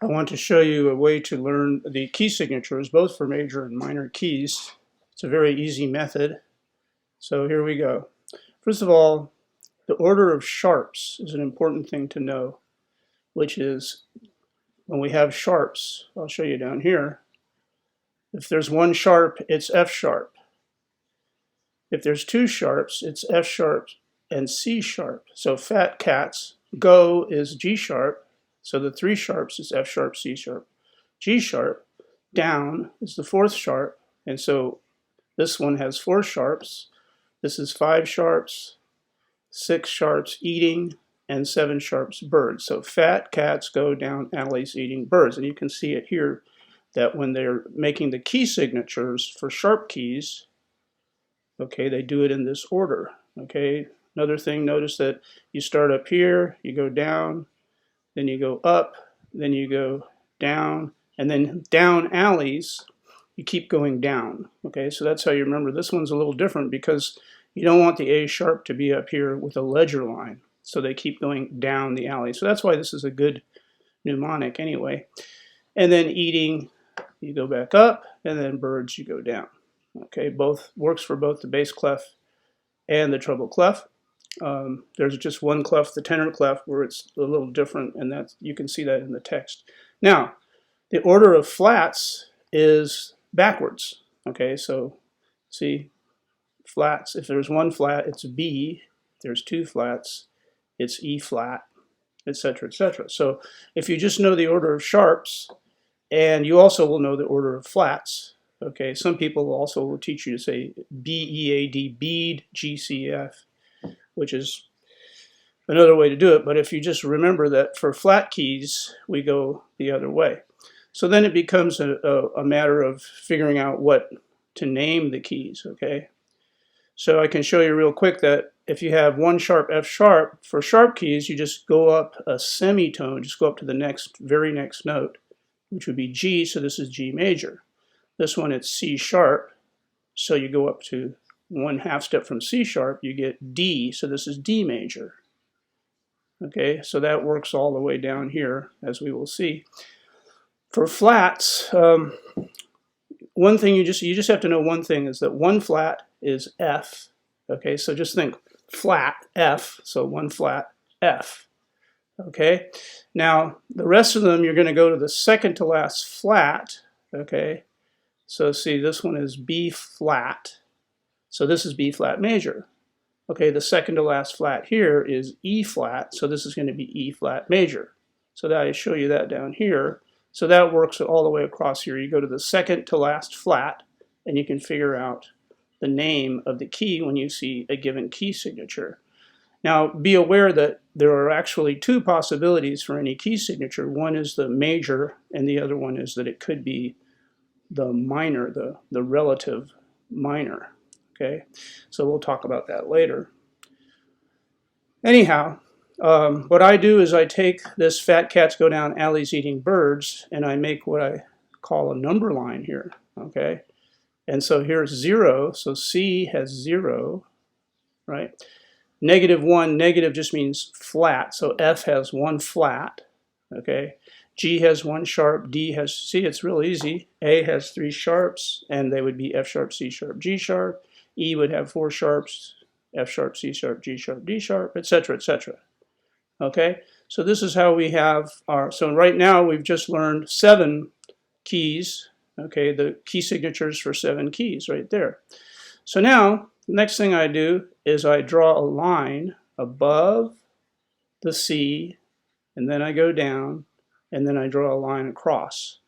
I want to show you a way to learn the key signatures, both for major and minor keys. It's a very easy method. So here we go. First of all, the order of sharps is an important thing to know, which is when we have sharps, I'll show you down here. If there's one sharp, it's F sharp. If there's two sharps, it's F sharp and C sharp. So fat cats, go is G sharp. So the three sharps is F sharp, C sharp, G sharp. Down is the fourth sharp. And so this one has four sharps. This is five sharps, six sharps, eating, and seven sharps, birds. So fat cats go down alleys eating birds. And you can see it here that when they're making the key signatures for sharp keys, okay, they do it in this order. Okay, another thing, notice that you start up here, you go down, then you go up, then you go down, and then down alleys, you keep going down. Okay, so that's how you remember. This one's a little different because you don't want the A sharp to be up here with a ledger line. So they keep going down the alley. So that's why this is a good mnemonic anyway. And then eating, you go back up, and then birds, you go down. Okay, both works for both the bass clef and the treble clef. There's just one clef, the tenor clef, where it's a little different, and that's, you can see that in the text. Now, the order of flats is backwards. Okay, so see, flats, if there's one flat, it's B. If there's two flats, it's E flat, etc., etc. So if you just know the order of sharps, and you also will know the order of flats, okay, some people also will teach you to say B-E-A-D, bead, G-C-F, which is another way to do it. But if you just remember that for flat keys, we go the other way. So then it becomes a matter of figuring out what to name the keys, okay? So I can show you real quick that if you have one sharp, F sharp, for sharp keys, you just go up a semitone, just go up to the very next note, which would be G, so this is G major. This one, it's C sharp, so you go up to one half step from C sharp, you get D, so this is D major. Okay, so that works all the way down here, as we will see. For flats, one thing you just have to know one thing is that one flat is F. Okay, so just think flat, F, so one flat, F. Okay, now the rest of them, you're going to go to the second to last flat. Okay, so see, this one is B flat. So this is B flat major. Okay, the second to last flat here is E flat. So this is going to be E flat major. So that I show you that down here. So that works all the way across here. You go to the second to last flat, and you can figure out the name of the key when you see a given key signature. Now, be aware that there are actually two possibilities for any key signature. One is the major, and the other one is that it could be the minor, the relative minor. Okay, so we'll talk about that later. Anyhow, what I do is I take this fat cats go down alleys eating birds, and I make what I call a number line here. Okay, and so here's 0, so C has 0, right? -1, negative just means flat, so F has one flat, okay? G has one sharp, D has, see, it's real easy. A has three sharps, and they would be F sharp, C sharp, G sharp. E would have four sharps, F sharp, C sharp, G sharp, D sharp, etc., etc. Okay, so this is how we have our, so right now we've just learned 7 keys, okay, the key signatures for 7 keys right there. So now, the next thing I do is I draw a line above the C, and then I go down, and then I draw a line across.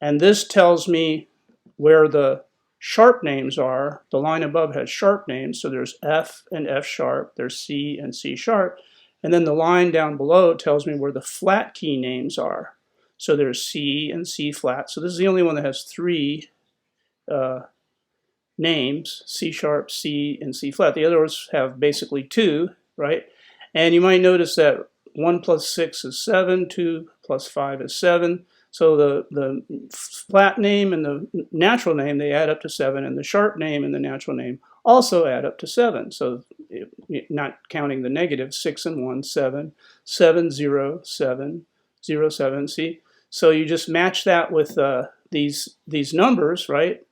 And this tells me where the sharp names are. The line above has sharp names, so there's F and F sharp, there's C and C sharp, and then the line down below tells me where the flat key names are. So there's C and C flat. So this is the only one that has 3 names, C sharp, C, and C flat. The others have basically 2, right? And you might notice that 1 plus 6 is 7, 2 plus 5 is 7. So the flat name and the natural name, they add up to 7, and the sharp name and the natural name also add up to 7. So not counting the negative, 6 and 1, 7, 7, 0, 7, 0, 7. See? So you just match that with these numbers, right?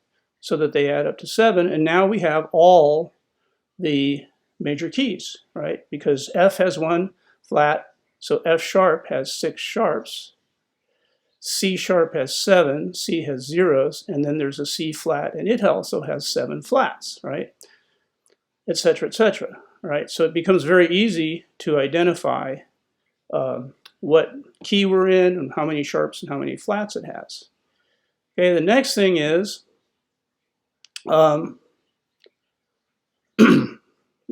So that they add up to 7. And now we have all the major keys, right? Because F has 1 flat, so F sharp has 6 sharps. C sharp has 7, C has zeros, and then there's a C flat, and it also has 7 flats, right? Etc., etc., right? So it becomes very easy to identify what key we're in and how many sharps and how many flats it has. Okay, the next thing is, you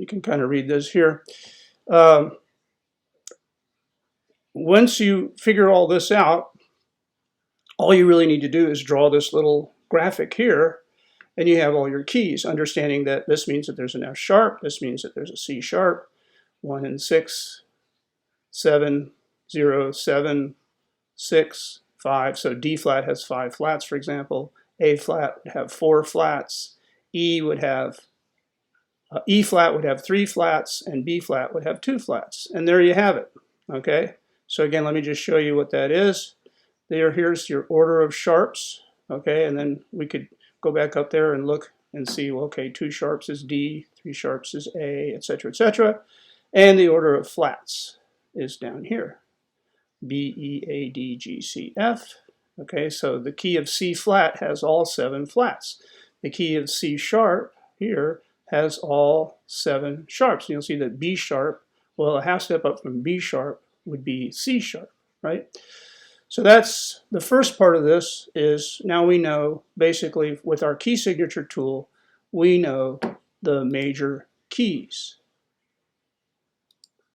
can kind of read this here. Once you figure all this out, all you really need to do is draw this little graphic here, and you have all your keys, understanding that this means that there's an F sharp, this means that there's a C sharp, 1 and 6, 7, 0, 7, 6, 5. So D flat has 5 flats, for example. A flat would have 4 flats. E flat would have 3 flats, and B flat would have 2 flats. And there you have it. Okay. So again, let me just show you what that is. Here's your order of sharps. Okay, and then we could go back up there and look and see, well, okay, 2 sharps is D, 3 sharps is A, etc., etc. And the order of flats is down here. B, E, A, D, G, C, F. Okay, so the key of C flat has all 7 flats. The key of C sharp here has all 7 sharps. You'll see that B sharp, well, a half step up from B sharp would be C sharp, right? So that's the first part of this. Is now we know, basically, with our key signature tool, we know the major keys.